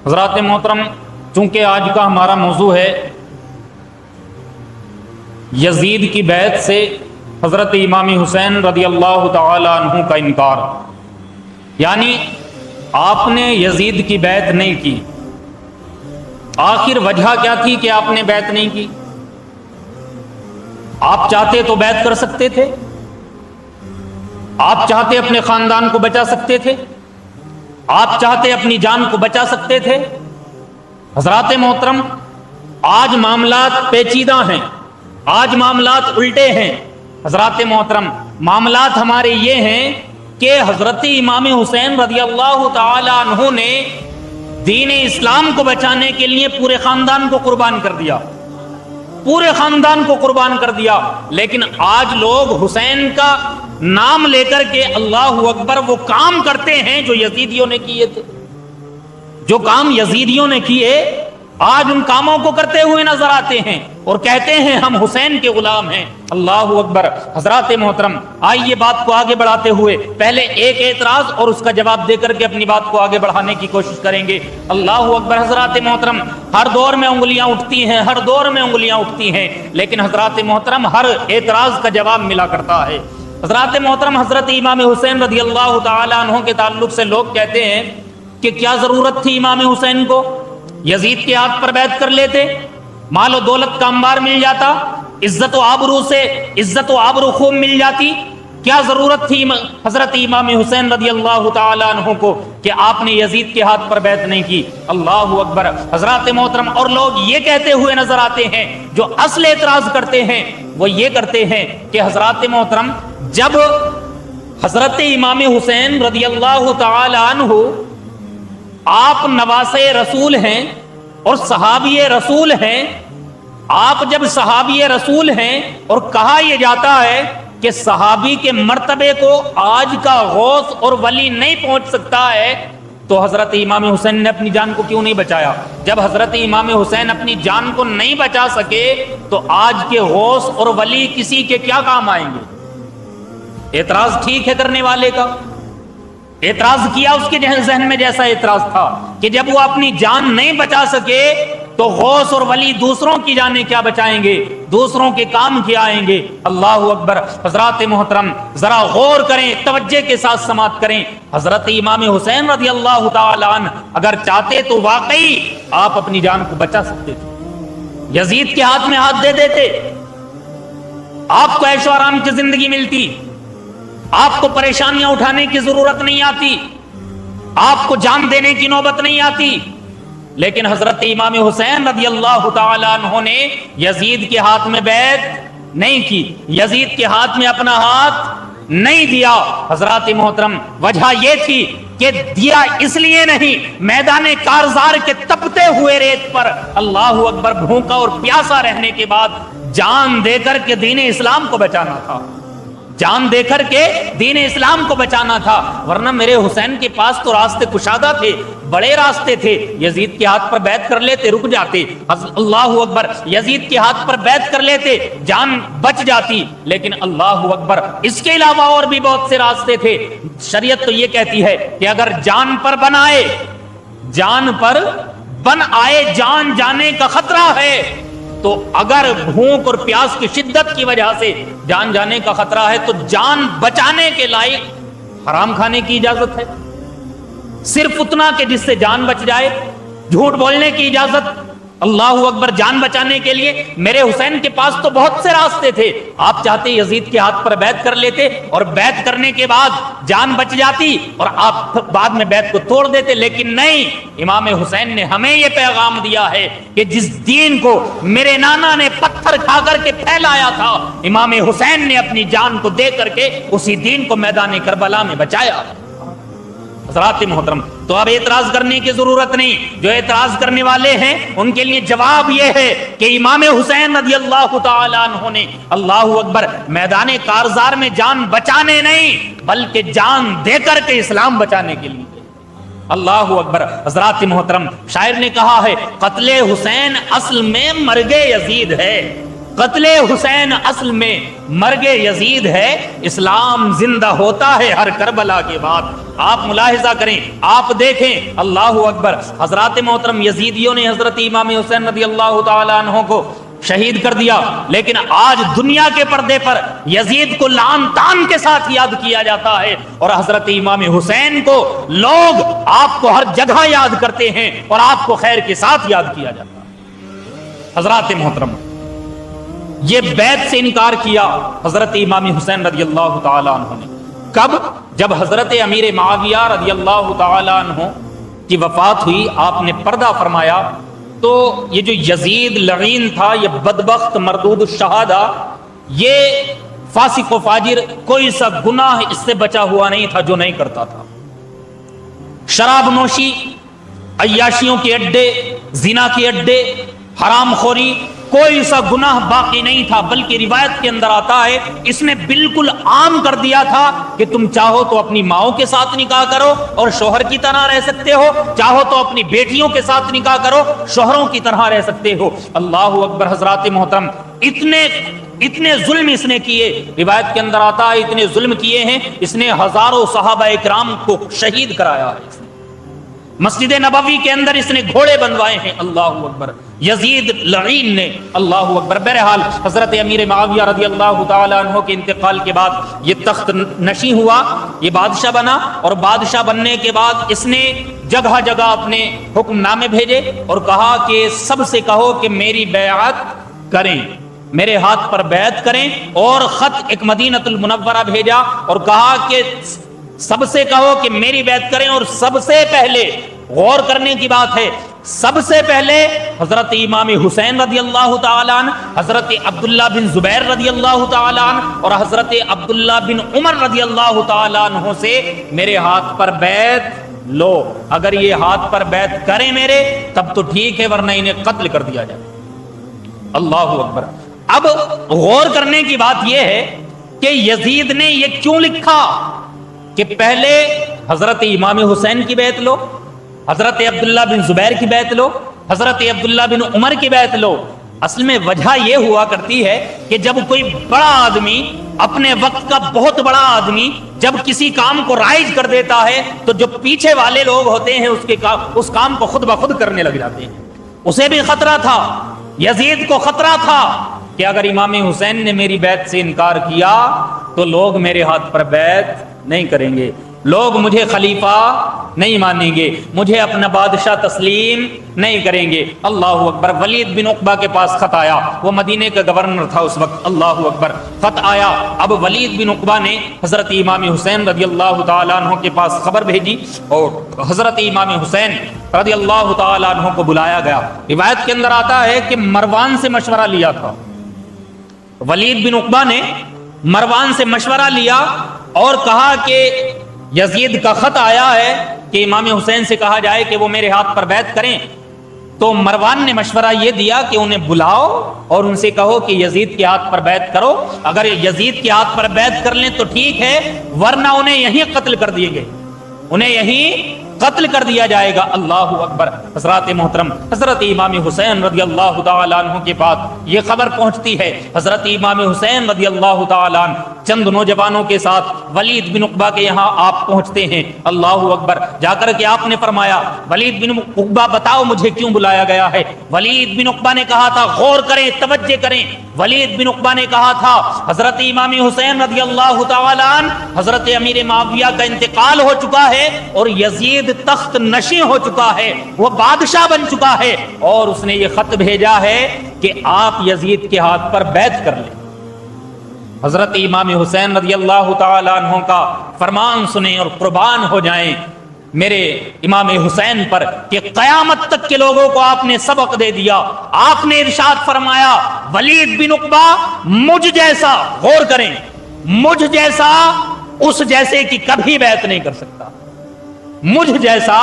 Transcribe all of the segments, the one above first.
حضرات محترم، چونکہ آج کا ہمارا موضوع ہے یزید کی بیعت سے حضرت امام حسین رضی اللہ تعالی عنہ کا انکار، یعنی آپ نے یزید کی بیعت نہیں کی۔ آخر وجہ کیا تھی کہ آپ نے بیعت نہیں کی؟ آپ چاہتے تو بیعت کر سکتے تھے، آپ چاہتے اپنے خاندان کو بچا سکتے تھے، آپ چاہتے اپنی جان کو بچا سکتے تھے۔ حضرات محترم، آج معاملات پیچیدہ ہیں، آج معاملات الٹے ہیں۔ حضرات محترم، معاملات ہمارے یہ ہیں کہ حضرت امام حسین رضی اللہ تعالی عنہ نے دین اسلام کو بچانے کے لیے پورے خاندان کو قربان کر دیا، پورے خاندان کو قربان کر دیا۔ لیکن آج لوگ حسین کا نام لے کر کے اللہ اکبر وہ کام کرتے ہیں جو یزیدیوں نے کیے تھے، جو کام یزیدیوں نے کیے آج ان کاموں کو کرتے ہوئے نظر آتے ہیں اور کہتے ہیں ہم حسین کے غلام ہیں۔ اللہ اکبر۔ حضرات محترم، آئیے بات کو آگے بڑھاتے ہوئے پہلے ایک اعتراض اور اس کا جواب دے کر کے اپنی بات کو آگے بڑھانے کی کوشش کریں گے۔ اللہ اکبر۔ حضرات محترم، ہر دور میں انگلیاں اٹھتی ہیں، ہر دور میں انگلیاں اٹھتی ہیں، لیکن حضرات محترم ہر اعتراض کا جواب ملا کرتا ہے۔ حضرات محترم، حضرت امام حسین رضی اللہ تعالی عنہ کے تعلق سے لوگ کہتے ہیں کہ کیا ضرورت تھی امام حسین کو؟ یزید کے ہاتھ پر بیعت کر لیتے، مال و دولت کا انبار مل جاتا، عزت و آبرو سے عزت و آبرو خوب مل جاتی۔ کیا ضرورت تھی حضرت امام حسین رضی اللہ تعالی عنہ کو کہ آپ نے یزید کے ہاتھ پر بیعت نہیں کی؟ اللہ اکبر۔ حضرات محترم، اور لوگ یہ کہتے ہوئے نظر آتے ہیں، جو اصل اعتراض کرتے ہیں وہ یہ کرتے ہیں کہ حضرات محترم، جب حضرت امام حسین رضی اللہ تعالی عنہ آپ نواسے رسول ہیں اور صحابی رسول ہیں، آپ جب صحابی رسول ہیں اور کہا یہ جاتا ہے کہ صحابی کے مرتبے کو آج کا غوث اور ولی نہیں پہنچ سکتا ہے، تو حضرت امام حسین نے اپنی جان کو کیوں نہیں بچایا؟ جب حضرت امام حسین اپنی جان کو نہیں بچا سکے تو آج کے غوث اور ولی کسی کے کیا کام آئیں گے؟ اعتراض ٹھیک ہے کرنے والے کا، اعتراض کیا اس کے ذہن میں جیسا اعتراض تھا کہ جب وہ اپنی جان نہیں بچا سکے تو غوث اور ولی دوسروں کی جانیں کیا بچائیں گے، دوسروں کے کام کیا آئیں گے۔ اللہ اکبر۔ حضرات محترم، ذرا غور کریں، توجہ کے ساتھ سماعت کریں۔ حضرت امام حسین رضی اللہ تعالی عنہ اگر چاہتے تو واقعی آپ اپنی جان کو بچا سکتے تھے، یزید کے ہاتھ میں ہاتھ دے دیتے، آپ کو عیش و آرام کی زندگی ملتی، آپ کو پریشانیاں اٹھانے کی ضرورت نہیں آتی، آپ کو جان دینے کی نوبت نہیں آتی۔ لیکن حضرت امام حسین رضی اللہ تعالی عنہ نے یزید کے ہاتھ میں بیعت نہیں کی، یزید کے ہاتھ میں اپنا ہاتھ نہیں دیا۔ حضرات محترم، وجہ یہ تھی کہ دیا اس لیے نہیں، میدان کارزار کے تپتے ہوئے ریت پر اللہ اکبر بھوکا اور پیاسا رہنے کے بعد جان دے کر کے دین اسلام کو بچانا تھا، جان دے کر کے دین اسلام کو بچانا تھا۔ ورنہ میرے حسین کے پاس تو راستے کشادہ تھے، بڑے راستے تھے، یزید کے ہاتھ پر بیعت کر لیتے رک جاتے، اللہ اکبر، یزید کے ہاتھ پر بیعت کر لیتے جان بچ جاتی۔ لیکن اللہ اکبر، اس کے علاوہ اور بھی بہت سے راستے تھے۔ شریعت تو یہ کہتی ہے کہ اگر جان پر بن آئے، جان پر بن آئے، جان جانے کا خطرہ ہے، تو اگر بھوک اور پیاس کی شدت کی وجہ سے جان جانے کا خطرہ ہے تو جان بچانے کے لائق حرام کھانے کی اجازت ہے، صرف اتنا کہ جس سے جان بچ جائے، جھوٹ بولنے کی اجازت۔ اللہ اکبر۔ جان بچانے کے لیے میرے حسین کے پاس تو بہت سے راستے تھے، آپ چاہتے یزید کے ہاتھ پر بیعت کر لیتے اور بیعت کرنے کے بعد جان بچ جاتی اور آپ بعد میں بیعت کو توڑ دیتے، لیکن نہیں، امام حسین نے ہمیں یہ پیغام دیا ہے کہ جس دین کو میرے نانا نے پتھر کھا کر کے پھیلایا تھا، امام حسین نے اپنی جان کو دے کر کے اسی دین کو میدان کربلا میں بچایا۔ حضرات محترم، تو اب اعتراض کرنے کی ضرورت نہیں۔ جو اعتراض کرنے والے ہیں ان کے لیے جواب یہ ہے کہ امام حسین رضی اللہ تعالی عنہ نے اللہ اکبر میدان کارزار میں جان بچانے نہیں بلکہ جان دے کر کے اسلام بچانے کے لیے۔ اللہ اکبر۔ حضرات محترم، شاعر نے کہا ہے قتل حسین اصل میں مرگ یزید ہے، قتل حسین اصل میں مرگ یزید ہے، اسلام زندہ ہوتا ہے ہر کربلا کے بعد۔ آپ ملاحظہ کریں، آپ دیکھیں، اللہ اکبر، حضرات محترم یزیدیوں نے حضرت امام حسین رضی اللہ تعالی عنہ کو شہید کر دیا، لیکن آج دنیا کے پردے پر یزید کو لعن تان کے ساتھ یاد کیا جاتا ہے، اور حضرت امام حسین کو لوگ آپ کو ہر جگہ یاد کرتے ہیں اور آپ کو خیر کے ساتھ یاد کیا جاتا ہے۔ حضرات محترم، یہ بیعت سے انکار کیا حضرت امام حسین رضی اللہ تعالی عنہ نے کب؟ جب حضرت امیر معاویہ رضی اللہ تعالی عنہ کی وفات ہوئی، آپ نے پردہ فرمایا، تو یہ جو یزید لعین تھا، یہ بدبخت مردود الشہادہ، یہ فاسق و فاجر، کوئی سا گناہ اس سے بچا ہوا نہیں تھا جو نہیں کرتا تھا۔ شراب نوشی، عیاشیوں کے اڈے، زنا کے اڈے، حرام خوری، کوئی سا گناہ باقی نہیں تھا، بلکہ روایت کے اندر آتا ہے اس نے بالکل عام کر دیا تھا کہ تم چاہو تو اپنی ماؤں کے ساتھ نکاح کرو اور شوہر کی طرح رہ سکتے ہو، چاہو تو اپنی بیٹیوں کے ساتھ نکاح کرو، شوہروں کی طرح رہ سکتے ہو۔ اللہ اکبر، حضرات محترم، اتنے ظلم اس نے کیے، روایت کے اندر آتا ہے اتنے ظلم کیے ہیں، اس نے ہزاروں صحابہ اکرام کو شہید کرایا ہے، اس نے مسجد نبوی کے اندر اس نے گھوڑے بنوائے ہیں، اللہ اکبر، یزید لعین نے، اللہ اکبر۔ بہرحال حضرت امیر معاویہ رضی اللہ تعالی عنہ کے انتقال کے بعد یہ تخت نشیں ہوا، یہ بادشاہ بنا، اور بادشاہ بننے کے بعد اس نے جگہ جگہ اپنے حکم نامے بھیجے اور کہا کہ سب سے کہو کہ میری بیعت کریں، میرے ہاتھ پر بیعت کریں، اور خط ایک مدینۃ المنورہ بھیجا اور کہا کہ سب سے کہو کہ میری بیعت کریں، اور سب سے پہلے غور کرنے کی بات ہے، سب سے پہلے حضرت امام حسین رضی اللہ تعالی عنہ، حضرت عبداللہ بن زبیر رضی اللہ تعالی عنہ اور حضرت عبداللہ بن عمر رضی اللہ تعالی عنہ سے میرے ہاتھ پر بیعت لو، اگر یہ ہاتھ پر بیعت کریں میرے تب تو ٹھیک ہے، ورنہ انہیں قتل کر دیا جائے۔ اللہ اکبر۔ اب غور کرنے کی بات یہ ہے کہ یزید نے یہ کیوں لکھا کہ پہلے حضرت امام حسین کی بیعت لو، حضرت عبداللہ بن زبیر کی بیعت لو، حضرت عبداللہ بن عمر کی بیعت لو؟ اصل میں وجہ یہ ہوا کرتی ہے کہ جب کوئی بڑا آدمی، اپنے وقت کا بہت بڑا آدمی جب کسی کام کو رائج کر دیتا ہے تو جو پیچھے والے لوگ ہوتے ہیں اس کام کو خود بخود کرنے لگ جاتے ہیں۔ اسے بھی خطرہ تھا، یزید کو خطرہ تھا کہ اگر امام حسین نے میری بیعت سے انکار کیا تو لوگ میرے ہاتھ پر بیعت نہیں کریں گے، لوگ مجھے خلیفہ نہیں مانیں گے، مجھے اپنا بادشاہ تسلیم نہیں کریں گے۔ اللہ اکبر۔ ولید بن عقبہ کے پاس خط آیا، وہ مدینے کا گورنر تھا اس وقت، اللہ اکبر، خط آیا۔ اب ولید بن عقبہ نے حضرت امام حسین رضی اللہ تعالیٰ عنہ کے پاس خبر بھیجی اور حضرت امام حسین رضی اللہ تعالیٰ عنہ کو بلایا گیا۔ روایت کے اندر آتا ہے کہ مروان سے مشورہ لیا تھا، ولید بن عقبہ نے مروان سے مشورہ لیا اور کہا کہ یزید کا خط آیا ہے کہ امام حسین سے کہا جائے کہ وہ میرے ہاتھ پر بیعت کریں۔ تو مروان نے مشورہ یہ دیا کہ انہیں بلاؤ اور ان سے کہو کہ یزید کے ہاتھ پر بیعت کرو، اگر یزید کے ہاتھ پر بیعت کر لیں تو ٹھیک ہے، ورنہ انہیں یہیں قتل کر دیے گئے، انہیں یہیں قتل کر دیا جائے گا۔ اللہ اکبر۔ حضرات محترم، حضرت امام حسین رضی اللہ تعالی عنہ کے پاس یہ خبر پہنچتی ہے، حضرت امام حسین رضی اللہ تعالی عنہ چند نوجوانوں کے ساتھ ولید بن عقبہ کے یہاں آپ پہنچتے ہیں۔ اللہ اکبر۔ جا کر کے آپ نے فرمایا، ولید بن عقبہ بتاؤ مجھے کیوں بلایا گیا ہے؟ ولید بن عقبہ نے کہا تھا، غور کریں، توجہ کریں، ولید بن عقبہ نے کہا تھا حضرت امام حسین رضی اللہ تعالی عنہ، حضرت امیر معاویہ کا انتقال ہو چکا ہے اور یزید تخت نشیں ہو چکا ہے، وہ بادشاہ بن چکا ہے، اور اس نے یہ خط بھیجا ہے کہ آپ یزید کے ہاتھ پر بیعت کر لیں۔ حضرت امام حسین رضی اللہ تعالی عنہ کا فرمان سنیں اور قربان ہو جائیں میرے امام حسین پر کہ قیامت تک کے لوگوں کو آپ نے سبق دے دیا۔ آپ نے ارشاد فرمایا، ولید بن عقبہ مجھ جیسا، غور کریں، مجھ جیسا اس جیسے کی کبھی بیعت نہیں کر سکتا، مجھ جیسا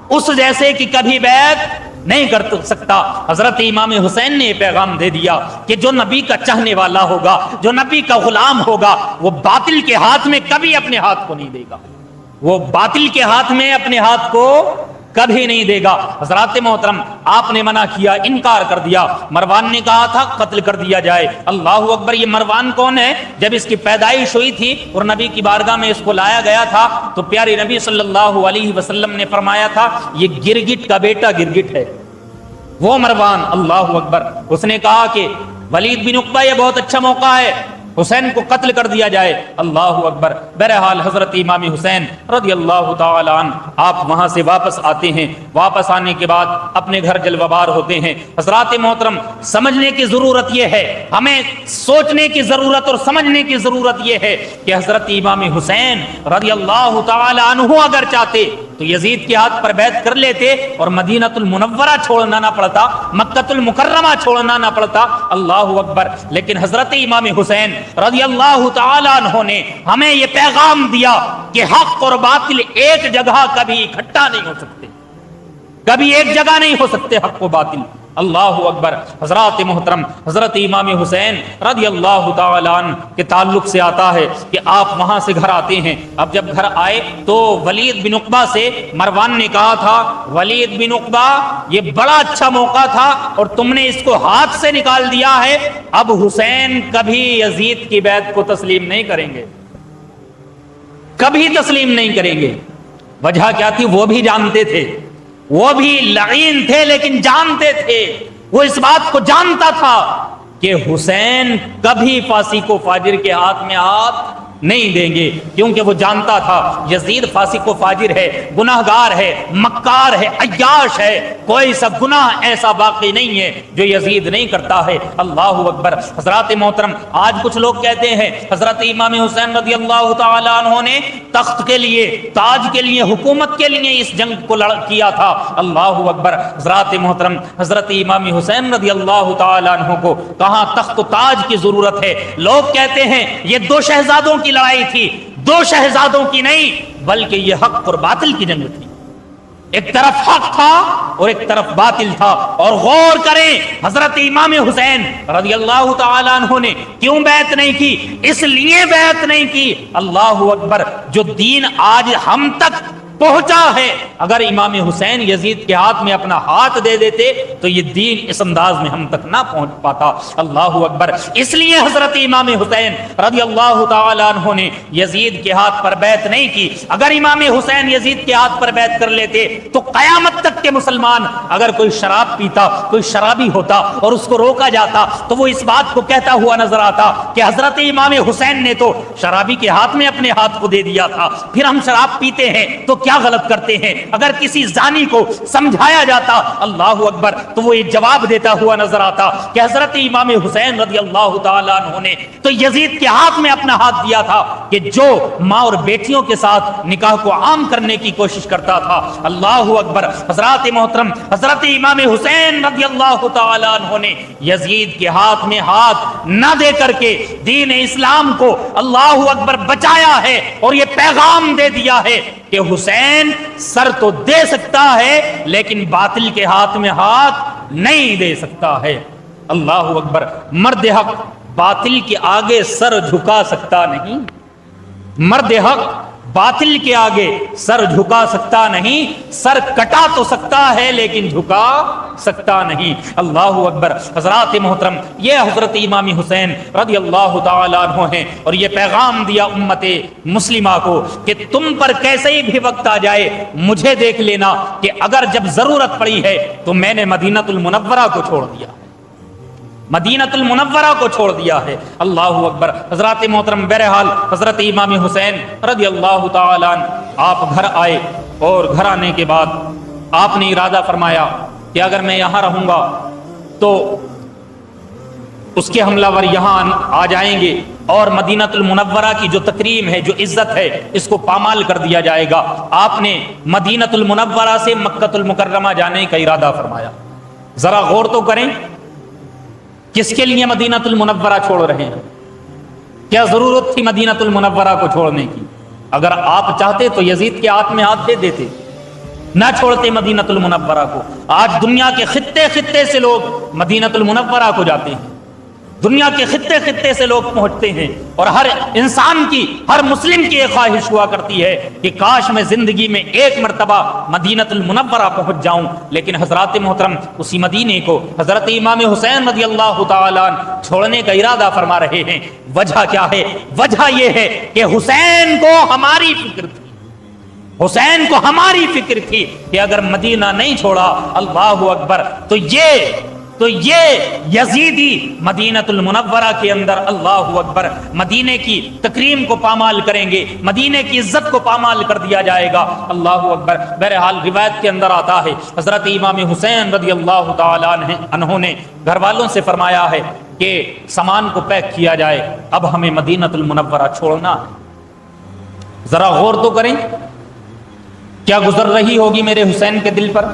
اس جیسے کی کبھی بیعت نہیں کر سکتا۔ حضرت امام حسین نے یہ پیغام دے دیا کہ جو نبی کا چاہنے والا ہوگا، جو نبی کا غلام ہوگا، وہ باطل کے ہاتھ میں کبھی اپنے ہاتھ کو نہیں دے گا، وہ باطل کے ہاتھ میں اپنے ہاتھ کو کبھی نہیں دے گا۔ حضرات محترم آپ نے منع کیا، انکار کر دیا۔ مروان نے کہا تھا قتل کر دیا جائے۔ اللہ اکبر، یہ مروان کون ہے؟ جب اس کی پیدائش ہوئی تھی اور نبی کی بارگاہ میں اس کو لایا گیا تھا تو پیارے نبی صلی اللہ علیہ وسلم نے فرمایا تھا یہ گرگٹ کا بیٹا گرگٹ ہے، وہ مروان۔ اللہ اکبر، اس نے کہا کہ ولید بن عقبہ یہ بہت اچھا موقع ہے، حسین کو قتل کر دیا جائے۔ اللہ اکبر، بہرحال حضرت امام حسین رضی اللہ تعالی عنہ آپ وہاں سے واپس آتے ہیں۔ واپس آنے کے بعد اپنے گھر جلوہ بار ہوتے ہیں۔ حضرات محترم سمجھنے کی ضرورت یہ ہے، ہمیں سوچنے کی ضرورت اور سمجھنے کی ضرورت یہ ہے کہ حضرت امام حسین رضی اللہ تعالی عنہ اگر چاہتے تو یزید کے ہاتھ پر بیعت کر لیتے اور مدینۃ المنورہ چھوڑنا نہ پڑتا، مکۃ المکرمہ چھوڑنا نہ پڑتا۔ اللہ اکبر، لیکن حضرت امام حسین رضی اللہ تعالی عنہ نے ہمیں یہ پیغام دیا کہ حق اور باطل ایک جگہ کبھی اکٹھا نہیں ہو سکتے، کبھی ایک جگہ نہیں ہو سکتے حق و باطل۔ اللہ اکبر، حضرات محترم حضرت امام حسین رضی اللہ تعالی عنہ کے تعلق سے آتا ہے کہ آپ وہاں سے گھر آتے ہیں۔ اب جب گھر آئے تو ولید بن عقبہ سے مروان نے کہا تھا ولید بن عقبہ یہ بڑا اچھا موقع تھا اور تم نے اس کو ہاتھ سے نکال دیا ہے، اب حسین کبھی یزید کی بیعت کو تسلیم نہیں کریں گے، کبھی تسلیم نہیں کریں گے۔ وجہ کیا تھی وہ بھی جانتے تھے، وہ بھی لعین تھے لیکن جانتے تھے، وہ اس بات کو جانتا تھا کہ حسین کبھی فاسق و فاجر کے ہاتھ میں ہاتھ نہیں دیں گے، کیونکہ وہ جانتا تھا یزید فاسق و فاجر ہے، گناہگار ہے، مکار ہے، عیاش ہے، کوئی سا گناہ ایسا باقی نہیں ہے جو یزید نہیں کرتا ہے۔ اللہ اکبر، حضرات محترم آج کچھ لوگ کہتے ہیں حضرت امام حسین رضی اللہ تعالی عنہ نے تخت کے لیے، تاج کے لیے، حکومت کے لیے اس جنگ کو کیا تھا۔ اللہ اکبر، حضرات محترم حضرت امام حسین رضی اللہ تعالی عنہ کو کہاں تخت و تاج کی ضرورت ہے؟ لوگ کہتے ہیں یہ دو شہزادوں کی لڑائی تھی، دو شہزادوں کی نہیں بلکہ یہ حق اور باطل کی جنگ تھی، ایک طرف حق تھا اور ایک طرف باطل تھا۔ اور غور کریں حضرت امام حسین رضی اللہ تعالی عنہ نے کیوں بیعت نہیں کی؟ اس لیے بیعت نہیں کی، اللہ اکبر، جو دین آج ہم تک پہنچا ہے، اگر امام حسین یزید کے ہاتھ میں اپنا ہاتھ دے دیتے تو یہ دین اس انداز میں ہم تک نہ پہنچ پاتا۔ اللہ اکبر، اس لیے حضرت امام حسین رضی اللہ تعالی عنہ نے یزید کے ہاتھ پر بیعت نہیں کی۔ اگر امام حسین یزید کے ہاتھ پر بیعت کر لیتے تو قیامت تک کے مسلمان، اگر کوئی شراب پیتا، کوئی شرابی ہوتا اور اس کو روکا جاتا تو وہ اس بات کو کہتا ہوا نظر آتا کہ حضرت امام حسین نے تو شرابی کے ہاتھ میں اپنے ہاتھ کو دے دیا تھا، پھر ہم شراب پیتے ہیں تو کیا غلط کرتے ہیں؟ اگر کسی زانی کو سمجھایا جاتا اللہ اکبر تو وہ یہ جواب دیتا ہوا نظر آتا کہ حضرت امام حسین رضی اللہ تعالی عنہ نے تو یزید کے ہاتھ میں اپنا ہاتھ دیا تھا کہ جو ماں اور بیٹیوں کے ساتھ نکاح کو عام کرنے کی کوشش کرتا تھا۔ اللہ اکبر، حضرات محترم حضرت امام حسین رضی اللہ تعالی عنہ نے یزید کے ہاتھ میں ہاتھ نہ دے کر کے دین اسلام کو اللہ اکبر بچایا ہے اور یہ پیغام دے دیا ہے کہ حسین سر تو دے سکتا ہے لیکن باطل کے ہاتھ میں ہاتھ نہیں دے سکتا ہے۔ اللہ اکبر، مرد حق باطل کے آگے سر جھکا سکتا نہیں، مرد حق باطل کے آگے سر جھکا سکتا نہیں، سر کٹا تو سکتا ہے لیکن جھکا سکتا نہیں۔ اللہ اکبر، حضرات محترم یہ حضرت امام حسین رضی اللہ تعالی عنہ ہیں اور یہ پیغام دیا امت مسلمہ کو کہ تم پر کیسے ہی بھی وقت آ جائے مجھے دیکھ لینا کہ اگر جب ضرورت پڑی ہے تو میں نے مدینۃ المنورہ کو چھوڑ دیا، مدینۃ المنورہ کو چھوڑ دیا ہے۔ اللہ اکبر، حضرات محترم بہرحال حضرت امام حسین رضی اللہ تعالی عنہ آپ گھر آئے اور گھر آنے کے بعد آپ نے ارادہ فرمایا کہ اگر میں یہاں رہوں گا تو اس کے حملہ ور یہاں آ جائیں گے اور مدینۃ المنورہ کی جو تکریم ہے، جو عزت ہے، اس کو پامال کر دیا جائے گا۔ آپ نے مدینۃ المنورہ سے مکۃ المکرمہ جانے کا ارادہ فرمایا۔ ذرا غور تو کریں، کس کے لیے مدینۃ المنورہ چھوڑ رہے ہیں؟ کیا ضرورت تھی مدینۃ المنورہ کو چھوڑنے کی؟ اگر آپ چاہتے تو یزید کے ہاتھ میں ہاتھ دے دیتے، نہ چھوڑتے مدینۃ المنورہ کو۔ آج دنیا کے خطے خطے سے لوگ مدینۃ المنورہ کو جاتے ہیں، دنیا کے خطے خطے سے لوگ پہنچتے ہیں، اور ہر انسان کی، ہر مسلم کی ایک خواہش ہوا کرتی ہے کہ کاش میں زندگی میں ایک مرتبہ مدینۃ المنورہ پہنچ جاؤں۔ لیکن حضرات محترم اسی مدینے کو حضرت امام حسین رضی اللہ تعالیٰ عنہ چھوڑنے کا ارادہ فرما رہے ہیں۔ وجہ کیا ہے؟ وجہ یہ ہے کہ حسین کو ہماری فکر تھی، حسین کو ہماری فکر تھی کہ اگر مدینہ نہیں چھوڑا، اللہ اکبر، تو یہ یزیدی مدینۃ المنورہ کے اندر، اللہ اکبر، مدینے کی تکریم کو پامال کریں گے، مدینے کی عزت کو پامال کر دیا جائے گا، اللہ اکبر۔ بہرحال روایت کے اندر آتا ہے حضرت امام حسین رضی اللہ تعالیٰ عنہ نے گھر والوں سے فرمایا ہے کہ سامان کو پیک کیا جائے، اب ہمیں مدینۃ المنورہ چھوڑنا ہے۔ ذرا غور تو کریں کیا گزر رہی ہوگی میرے حسین کے دل پر،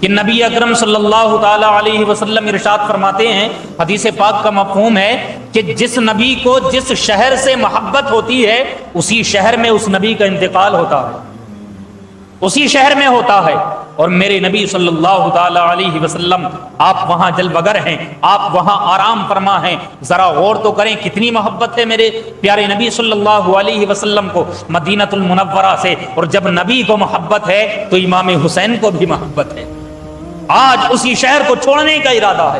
کہ نبی اکرم صلی اللہ تعالی علیہ وسلم ارشاد فرماتے ہیں، حدیث پاک کا مفہوم ہے کہ جس نبی کو جس شہر سے محبت ہوتی ہے اسی شہر میں اس نبی کا انتقال ہوتا ہے، اسی شہر میں ہوتا ہے، اور میرے نبی صلی اللہ تعالی علیہ وسلم آپ وہاں جلوگر ہیں، آپ وہاں آرام فرما ہیں۔ ذرا غور تو کریں کتنی محبت ہے میرے پیارے نبی صلی اللہ علیہ وسلم کو مدینۃ المنورہ سے، اور جب نبی کو محبت ہے تو امام حسین کو بھی محبت ہے۔ آج اسی شہر کو چھوڑنے کا ارادہ ہے،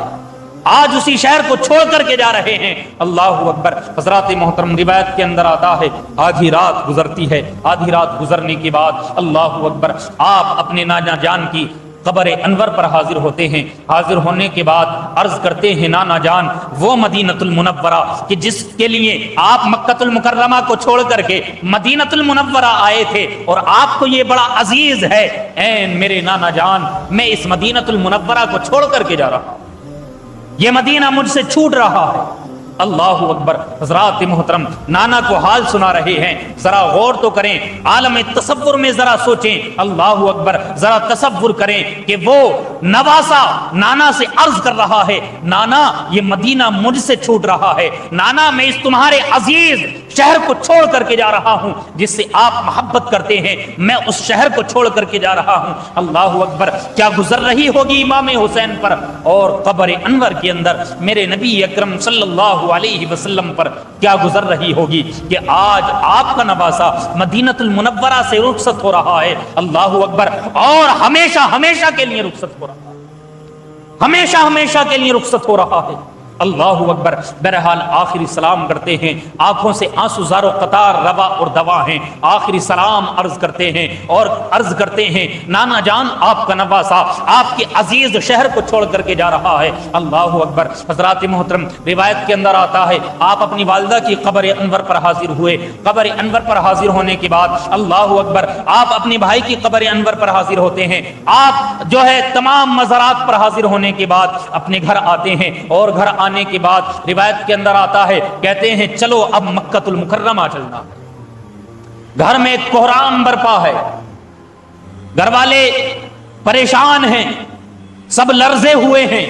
آج اسی شہر کو چھوڑ کر کے جا رہے ہیں، اللہ اکبر۔ حضرات محترم روایت کے اندر آتا ہے آدھی رات گزرتی ہے، آدھی رات گزرنے کے بعد اللہ اکبر آپ اپنے نانا جان کی قبر انور پر حاضر ہوتے ہیں۔ حاضر ہونے کے بعد عرض کرتے ہیں نانا جان وہ مدینۃ المنورہ کہ جس کے لیے آپ مکۃ المکرمہ کو چھوڑ کر کے مدینۃ المنورہ آئے تھے، اور آپ کو یہ بڑا عزیز ہے، اے میرے نانا جان میں اس مدینۃ المنورہ کو چھوڑ کر کے جا رہا ہوں، یہ مدینہ مجھ سے چھوٹ رہا ہے۔ اللہ اکبر۔ حضرات محترم نانا کو حال سنا رہے ہیں، ذرا غور تو کریں، عالم تصور میں ذرا سوچیں، اللہ اکبر، ذرا تصور کریں کہ وہ نواسا نانا سے عرض کر رہا ہے، نانا یہ مدینہ مجھ سے چھوٹ رہا ہے، نانا میں اس تمہارے عزیز شہر کو چھوڑ کر کے جا رہا ہوں جس سے آپ محبت کرتے ہیں، میں اس شہر کو چھوڑ کر کے جا رہا ہوں۔ اللہ اکبر۔ کیا گزر رہی ہوگی امام حسین پر، اور قبر انور کے اندر میرے نبی اکرم صلی اللہ علیہ وسلم پر کیا گزر رہی ہوگی کہ آج آپ کا نواسا مدینۃ المنورہ سے رخصت ہو رہا ہے، اللہ اکبر، اور ہمیشہ ہمیشہ کے لیے رخصت ہو رہا ہے، ہمیشہ ہمیشہ کے لیے رخصت ہو رہا ہے، اللہ اکبر۔ بہرحال آخری سلام کرتے ہیں، آنکھوں سے آنسو زارو قطار روا اور دوا ہیں، آخری سلام عرض کرتے ہیں اور عرض کرتے ہیں نانا جان آپ کا نواسا آپ کے عزیز شہر کو چھوڑ کر کے جا رہا ہے، اللہ اکبر۔ حضرات محترم روایت کے اندر آتا ہے آپ اپنی والدہ کی قبر انور پر حاضر ہوئے، قبر انور پر حاضر ہونے کے بعد اللہ اکبر آپ اپنی بھائی کی قبر انور پر حاضر ہوتے ہیں، آپ جو ہے تمام مزارات پر حاضر ہونے کے بعد اپنے گھر آتے ہیں، اور گھر آنے کے بعد روایت کے اندر آتا ہے کہتے ہیں چلو اب مکۃ المکرمہ چلنا۔ گھر میں کوہرام برپا ہے، گھر والے پریشان ہیں، سب لرزے ہوئے ہیں،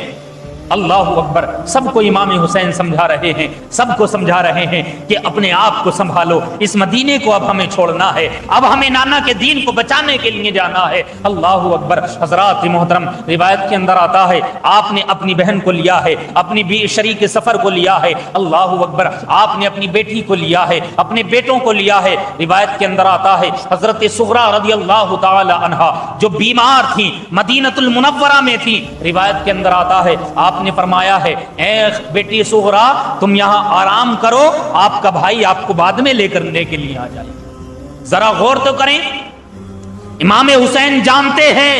اللہ اکبر۔ سب کو امام حسین سمجھا رہے ہیں، سب کو سمجھا رہے ہیں کہ اپنے آپ کو سنبھالو، اس مدینے کو اب ہمیں چھوڑنا ہے، اب ہمیں نانا کے دین کو بچانے کے لیے جانا ہے، اللہ اکبر۔ حضرات محترم روایت کے اندر آتا ہے آپ نے اپنی بہن کو لیا ہے، اپنی شریک سفر کو لیا ہے، اللہ اکبر، آپ نے اپنی بیٹی کو لیا ہے، اپنے بیٹوں کو لیا ہے۔ روایت کے اندر آتا ہے حضرت صغرا رضی اللہ تعالی عنہا جو بیمار تھیں، مدینۃ المنورہ میں تھی، روایت کے اندر آتا ہے آپ نے فرمایا ہے اے بیٹی صغرا تم یہاں آرام کرو، آپ کا بھائی آپ کو بعد میں لے کرنے کے لیے آ جائے۔ ذرا غور تو کریں، امام حسین جانتے ہیں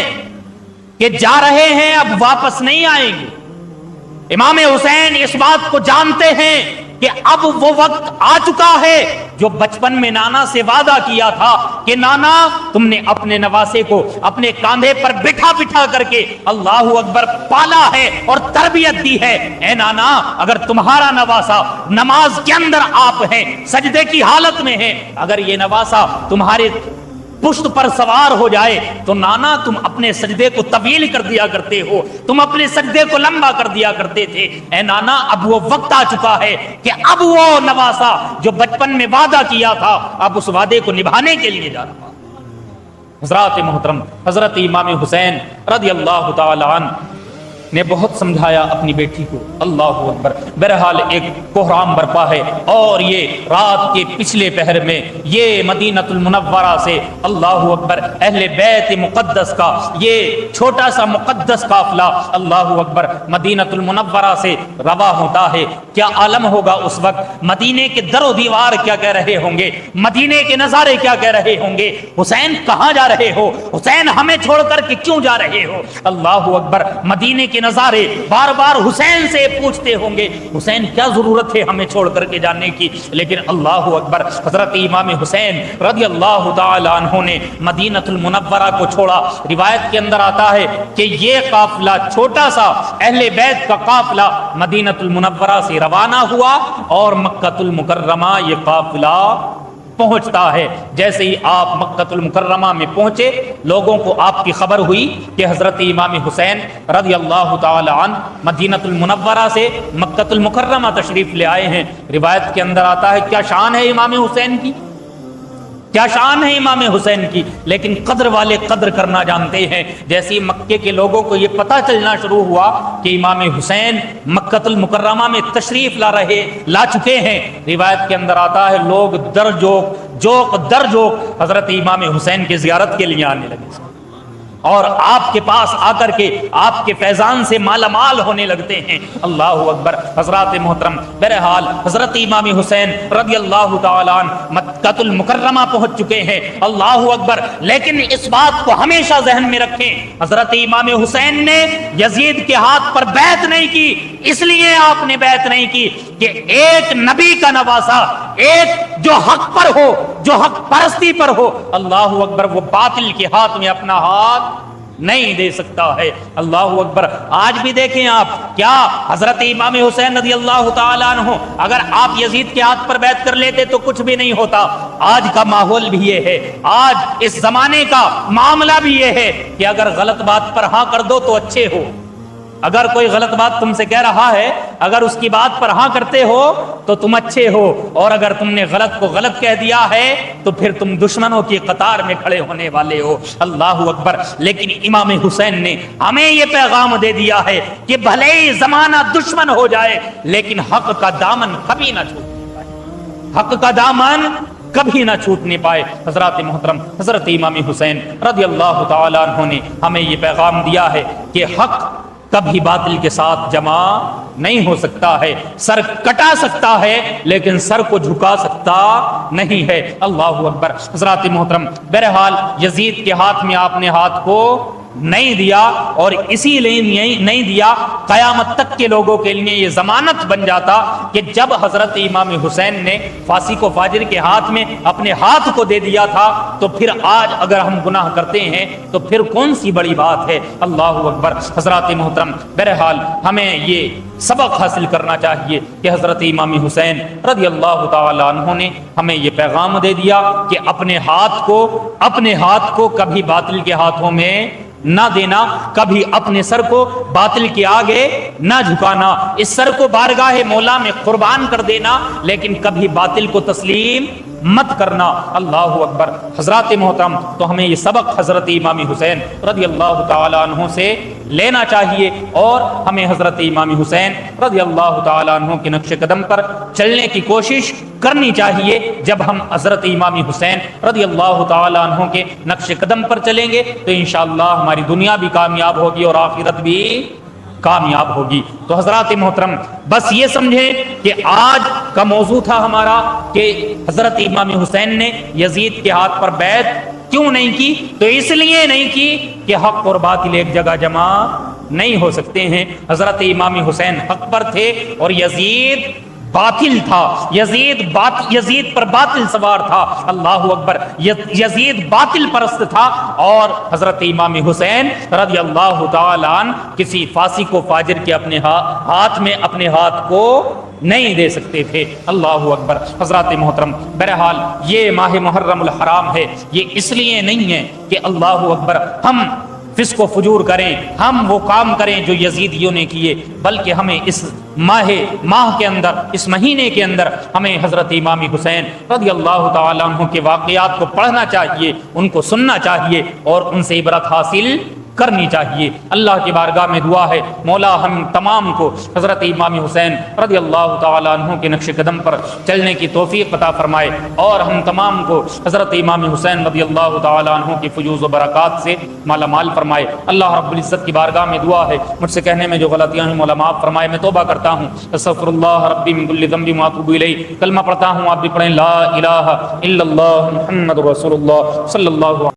کہ جا رہے ہیں اب واپس نہیں آئیں گے، امام حسین اس بات کو جانتے ہیں کہ اب وہ وقت آ چکا ہے جو بچپن میں نانا سے وعدہ کیا تھا کہ نانا تم نے اپنے نواسے کو اپنے کاندھے پر بٹھا بٹھا کر کے اللہ اکبر پالا ہے اور تربیت دی ہے، اے نانا اگر تمہارا نواسا نماز کے اندر آپ ہیں، سجدے کی حالت میں ہے، اگر یہ نواسا تمہارے پشت پر سوار ہو جائے تو نانا تم اپنے سجدے کو طویل کر دیا کرتے ہو، تم اپنے سجدے کو لمبا کر دیا کرتے تھے، اے نانا اب وہ وقت آ چکا ہے کہ اب وہ نواسا جو بچپن میں وعدہ کیا تھا اب اس وعدے کو نبھانے کے لیے جا رہا۔ حضرات محترم حضرت امام حسین رضی اللہ تعالی عنہ نے بہت سمجھایا اپنی بیٹی کو. اللہ اکبر. بہرحال ایک کوہرام برپا ہے اور یہ رات کے پچھلے پہر میں یہ مدینۃ المنورہ سے اللہ اکبر اہل بیت مقدس کا یہ چھوٹا سا مقدس قافلہ اللہ اکبر مدینۃ المنورہ سے روا ہوتا ہے. کیا عالم ہوگا اس وقت. مدینے کے در و دیوار کیا کہہ رہے ہوں گے, مدینے کے نظارے کیا کہہ رہے ہوں گے. حسین کہاں جا رہے ہو, حسین ہمیں چھوڑ کر کے کیوں جا رہے ہو. اللہ اکبر. مدینے کے نظارے بار بار حسین سے پوچھتے ہوں گے حسین کیا ضرورت ہے ہمیں چھوڑ کر کے جانے کی. لیکن اللہ اکبر حضرت امام حسین رضی اللہ تعالی عنہ نے مدینۃ المنورہ کو چھوڑا. روایت کے اندر آتا ہے کہ یہ قافلہ چھوٹا سا اہل بیت کا قافلہ مدینۃ المنورہ سے روانہ ہوا اور مکۃ المکرمہ یہ قافلہ پہنچتا ہے. جیسے ہی آپ مکۃ المکرمہ میں پہنچے لوگوں کو آپ کی خبر ہوئی کہ حضرت امام حسین رضی اللہ تعالی عنہ مدینۃ المنورہ سے مکۃ المکرمہ تشریف لے آئے ہیں. روایت کے اندر آتا ہے کیا شان ہے امام حسین کی, کیا شان ہے امام حسین کی. لیکن قدر والے قدر کرنا جانتے ہیں. جیسے ہی مکے کے لوگوں کو یہ پتہ چلنا شروع ہوا کہ امام حسین مکۃ المکرمہ میں تشریف لا چکے ہیں, روایت کے اندر آتا ہے لوگ در جوق حضرت امام حسین کی زیارت کے لیے آنے لگے اور آپ کے پاس آ کر کے آپ کے فیضان سے مالا مال ہونے لگتے ہیں. اللہ اکبر. حضرات محترم بہرحال حضرت امام حسین رضی اللہ تعالی عنہ مکۃ المکرمہ پہنچ چکے ہیں. اللہ اکبر. لیکن اس بات کو ہمیشہ ذہن میں رکھیں حضرت امام حسین نے یزید کے ہاتھ پر بیعت نہیں کی. اس لیے آپ نے بیعت نہیں کی کہ ایک نبی کا نواسا, ایک جو حق پر ہو, جو حق پرستی پر ہو, اللہ اکبر, وہ باطل کے ہاتھ میں اپنا ہاتھ نہیں دے سکتا ہے. اللہ اکبر. آج بھی دیکھیں آپ, کیا حضرت امام حسین رضی اللہ تعالی عنہ اگر آپ یزید کے ہاتھ پر بیعت کر لیتے تو کچھ بھی نہیں ہوتا. آج کا ماحول بھی یہ ہے, آج اس زمانے کا معاملہ بھی یہ ہے کہ اگر غلط بات پر ہاں کر دو تو اچھے ہو. اگر کوئی غلط بات تم سے کہہ رہا ہے, اگر اس کی بات پر ہاں کرتے ہو تو تم اچھے ہو, اور اگر تم نے غلط کو غلط کہہ دیا ہے تو پھر تم دشمنوں کی قطار میں کھڑے ہونے والے ہو. اللہ اکبر. لیکن امام حسین نے ہمیں یہ پیغام دے دیا ہے کہ بھلے ہی زمانہ دشمن ہو جائے لیکن حق کا دامن کبھی نہ چھوٹنے پائے, حق کا دامن کبھی نہ چھوٹنے پائے. حضرات محترم حضرت امام حسین رضی اللہ تعالی عنہ نے ہمیں یہ پیغام دیا ہے کہ حق کبھی باطل کے ساتھ جمع نہیں ہو سکتا ہے. سر کٹا سکتا ہے لیکن سر کو جھکا سکتا نہیں ہے. اللہ اکبر. حضرات محترم بہرحال یزید کے ہاتھ میں آپ نے ہاتھ کو نہیں دیا, اور اسی لیے نہیں دیا قیامت تک کے لوگوں کے لیے یہ ضمانت بن جاتا کہ جب حضرت امام حسین نے فاسق و فاجر کے ہاتھ میں اپنے ہاتھ کو دے دیا تھا تو پھر آج اگر ہم گناہ کرتے ہیں تو پھر کون سی بڑی بات ہے. اللہ اکبر. حضرات محترم بہرحال ہمیں یہ سبق حاصل کرنا چاہیے کہ حضرت امام حسین رضی اللہ تعالی عنہ نے ہمیں یہ پیغام دے دیا کہ اپنے ہاتھ کو کبھی باطل کے ہاتھوں میں نہ دینا, کبھی اپنے سر کو باطل کے آگے نہ جھکانا, اس سر کو بارگاہ مولا میں قربان کر دینا لیکن کبھی باطل کو تسلیم مت کرنا. اللہ اکبر. حضرات محترم تو ہمیں یہ سبق حضرت امام حسین رضی اللہ تعالی عنہ سے لینا چاہیے اور ہمیں حضرت امام حسین رضی اللہ تعالی عنہ کے نقش قدم پر چلنے کی کوشش کرنی چاہیے. جب ہم حضرت امام حسین رضی اللہ تعالی عنہ کے نقش قدم پر چلیں گے تو انشاءاللہ ہماری دنیا بھی کامیاب ہوگی اور آخرت بھی کامیاب ہوگی. تو حضرات محترم بس یہ سمجھیں کہ آج کا موضوع تھا ہمارا کہ حضرت امام حسین نے یزید کے ہاتھ پر بیعت کیوں نہیں کی. تو اس لیے نہیں کی کہ حق اور باطل ایک جگہ جمع نہیں ہو سکتے ہیں. حضرت امام حسین حق پر تھے اور یزید باطل تھا, یزید پر باطل سوار تھا. اللہ اکبر. یزید باطل پرست تھا اور حضرت امام حسین رضی اللہ تعالی عنہ کسی فاسق و فاجر کے اپنے ہاتھ میں اپنے ہاتھ کو نہیں دے سکتے تھے. اللہ اکبر. حضرات محترم بہرحال یہ ماہ محرم الحرام ہے, یہ اس لیے نہیں ہے کہ اللہ اکبر ہم فسق و فجور کریں, ہم وہ کام کریں جو یزیدیوں نے کیے, بلکہ ہمیں اس ماہ کے اندر, اس مہینے کے اندر ہمیں حضرت امام حسین رضی اللہ تعالیٰ عنہ کے واقعات کو پڑھنا چاہیے, ان کو سننا چاہیے اور ان سے عبرت حاصل کرنی چاہیے۔ اللہ کی بارگاہ میں دعا ہے مولا ہم تمام کو حضرت امام حسین رضی اللہ تعالیٰ عنہ کے نقش قدم پر چلنے کی توفیق عطا فرمائے، اور ہم تمام کو حضرت امام حسین رضی اللہ تعالیٰ عنہ کی فیوز و برکات سے مالا مال فرمائے۔ اللہ رب العزت کی بارگاہ میں دعا ہے مجھ سے کہنے میں جو غلطیاں ہیں مولا معاف فرمائے، میں توبہ کرتا ہوں، استغفر اللہ ربی من کل ذنب واتوب الیہ۔ کلمہ پڑھتا ہوں، آپ بھی پڑھیں لا الہ الا اللہ محمد رسول اللہ صلی اللہ